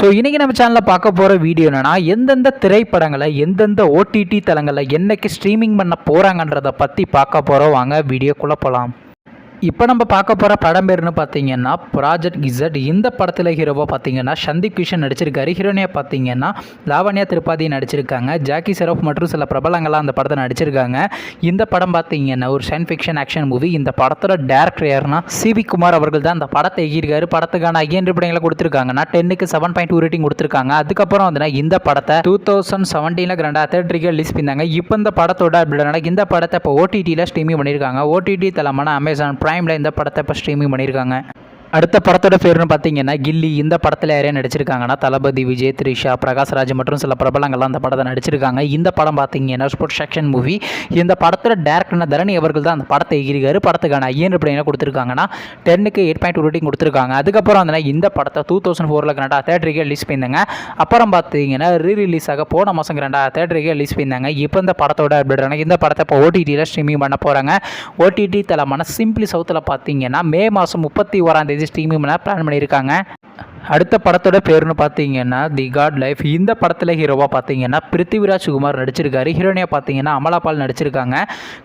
So இன்றைக்கி நம்ம சேனலில் பார்க்க போகிற வீடியோ என்னென்னா எந்தெந்த திரைப்படங்களை எந்தெந்த ஓடிடி தளங்களில் என்னைக்கு ஸ்ட்ரீமிங் பண்ண போகிறாங்கன்றதை பற்றி பார்க்க போகிறோம். வாங்க வீடியோக்குள்ளே போகலாம். இப்போ நம்ம பார்க்க போகிற படம் பேர்னு பார்த்தீங்கன்னா ப்ராஜெக்ட் இசட். இந்த படத்தில் ஹீரோவாக பார்த்தீங்கன்னா சந்தீப் கிஷன் நடிச்சிருக்காரு. ஹீரோனியாக பார்த்தீங்கன்னா லாவண்யா திரிபாதி நடிச்சிருக்காங்க. ஜாக்கி ஷெராஃப் மற்றும் சில பிரபலங்கள்லாம் அந்த படத்தை நடிச்சிருக்காங்க. இந்த படம் பார்த்தீங்கன்னா ஒரு சயின்ஸ் ஃபிக்ஷன் ஆக்ஷன் மூவி. இந்த படத்தோட டேரக்டர் யாருன்னா சிவி குமார் அவர்கள் தான் அந்த படத்தை எழுதியிருக்காரு. படத்துக்கான ஐஎன்டி படங்களை கொடுத்துருக்காங்கன்னா 10க்கு 7.2 ரேட்டிங் கொடுத்துருக்காங்க. அதுக்கப்புறம் வந்து இந்த படத்தை 2017 கிராண்டாக தேட்டருக்கு ரிலீஸ் பண்ணாங்க. இப்போ இந்த படத்தோட அப்படி இந்த படத்தை இப்போ ஓடிடியில் ஸ்ட்ரீமிங் பண்ணியிருக்காங்க. ஓடிடி தளமான அமேசான் பிரைமில் இந்த படத்தை இப்போ ஸ்ட்ரீமிங் பண்ணியிருக்காங்க. அடுத்த படத்தோட பேர்னு பார்த்தீங்கன்னா கில்லி. இந்த படத்தில் யாரையும் நடிச்சிருக்காங்கன்னா தளபதி விஜய், த்ரிஷா, பிரகாஷ்ராஜ் மற்றும் சில பிரபலங்கள்லாம் அந்த படத்தை நடிச்சிருக்காங்க. இந்த படம் பார்த்தீங்கன்னா ஸ்போர்ட்ஸ் ஆக்ஷன் மூவி. இந்த படத்தோட டேரக்டர் தரணி அவர்கள் தான் அந்த படத்தை எழுதியிருக்காரு. படத்துக்கான ஐஎன்டி படம் கொடுத்துருக்காங்கன்னா 10க்கு 8.2 ரேட்டிங் கொடுத்துருக்காங்க. அதுக்கப்புறம் வந்து இந்த படத்தை 2004 கிராண்டாக தேட்டருக்கு ரிலீஸ் பண்ணியிருந்தாங்க. அப்புறம் பார்த்தீங்கன்னா ரீரிலீஸ் ஆக போன மாதம் கிராண்டாக தேட்டருக்கு ரிலீஸ் பண்ணியிருந்தாங்க. இப்போ இந்த படத்தோட அப்டேட் இந்த படத்தை இப்போ ஓடிடியில் ஸ்ட்ரீமிங் பண்ண போகிறாங்க. ஓடிடி தளமான சிம்பிளி சவுத்தில் பார்த்தீங்கன்னா மே மாதம் 31 ஸ்ட்ரீமிங் பிளான் பண்ணியிருக்காங்க. அடுத்த படத்தோட பேர்னு பார்த்தீங்கன்னா தி காட் லைஃப். இந்த படத்தில் ஹீரோவாக பார்த்தீங்கன்னா பிருத்திவிராஜ் குமார் நடிச்சிருக்காரு. ஹீரோனியாக பார்த்தீங்கன்னா அமலாபால் நடிச்சிருக்காங்க.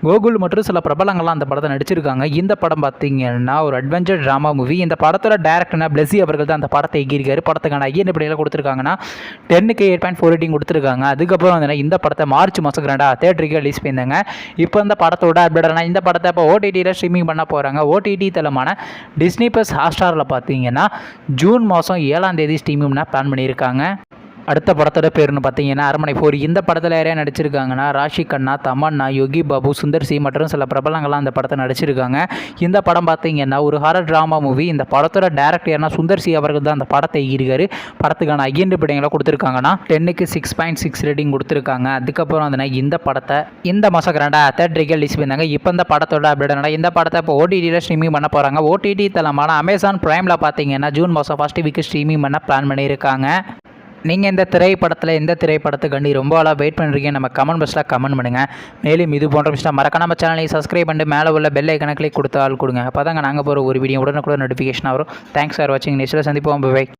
கோகுல் மற்றும் சில பிரபலங்கள்லாம் அந்த படத்தை நடிச்சிருக்காங்க. இந்த படம் பார்த்தீங்கன்னா ஒரு அட்வென்ச்சர் ட்ராமா மூவி. இந்த படத்தோட டேரக்டர்னா பிளஸி அவர்கள் தான் அந்த படத்தை எழுதியிருக்காரு. படத்துக்கான ஐஎன்டி படம் கொடுத்துருக்காங்கன்னா 10க்கு 8.4 ரேட்டிங் கொடுத்துருக்காங்க. அதுக்கப்புறம் வந்து இந்த படத்தை மார்ச் மாதம் கிராண்டாக தேட்டருக்கு ரிலீஸ் பண்ணியிருந்தாங்க. இப்போ இந்த படத்தோட அப்டேட் இந்த படத்தை இப்போ ஓடிடியில் ஸ்ட்ரீமிங் பண்ண போகிறாங்க. ஓடிடி தளமான டிஸ்னி ப்ளஸ் ஹாட்ஸ்டாரில் பார்த்தீங்கன்னா ஜூன் மாதம் 7 ஸ்ட்ரீமிங்னா பிளான் பண்ணியிருக்காங்க. அடுத்த படத்தோட பேர்னு பார்த்தீங்கன்னா அரண்மனை 4. இந்த படத்தில் யாரையா நடிச்சிருக்காங்கன்னா ராஷி கண்ணா, தமன்னா, யோகி பாபு, சுந்தர் சி மற்றும் சில பிரபலங்கள்லாம் அந்த படத்தை நடிச்சிருக்காங்க. இந்த படம் பார்த்தீங்கன்னா ஒரு ஹாரர் ட்ராமா மூவி. இந்த படத்தோட டேரக்டர் யாருன்னா சுந்தர் சி அவர்கள் தான் அந்த படத்தை எழுதியிருக்காரு. படத்துக்கான ஐஎன்டி படங்களை கொடுத்துருக்காங்கன்னா 10க்கு 6.6 ரேட்டிங் கொடுத்துருக்காங்க. அதுக்கப்புறம் வந்து இந்த படத்தை இந்த மாதம் கிராண்டாக தேட்டருக்கு ரிலீஸ் பண்ணாங்க. இப்போ இந்த படத்தோட அப்டேட் இந்த படத்தை இப்போ ஓடிடியில் ஸ்ட்ரீமிங் பண்ண போகிறாங்க. ஓடிடி தளமான அமேசான் பிரைமில் பார்த்தீங்கன்னா ஜூன் மாதம் ஃபர்ஸ்ட் வீக் ஸ்ட்ரீமிங் பண்ண பிளான் பண்ணியிருக்காங்க. நீங்கள் இந்த திரைப்படத்தில் எந்த திரைப்படத்துக்காண்டி ரொம்ப ஆளாக வெயிட் பண்ணுறீங்க நம்ம கமெண்ட் பாக்ஸில் கமெண்ட் பண்ணுங்கள். மேலும் இது போன்ற விஷயம் மறக்காம நம்ம சேனலை சப்ஸ்கிரைப் பண்ணிட்டு மேலே உள்ள பெல் ஐக்கனை கிளிக் கொடுத்து ஆள் கொடுங்க. அப்போ தாங்க நாங்கள் போகிற ஒரு வீடியோ உடனுக்குடன் நோட்டிஃபிகேஷன் வரும். தேங்க்ஸ் ஃபார் வாட்சிங். நெக்ஸ்ட்டில் சந்திப்போம். பை.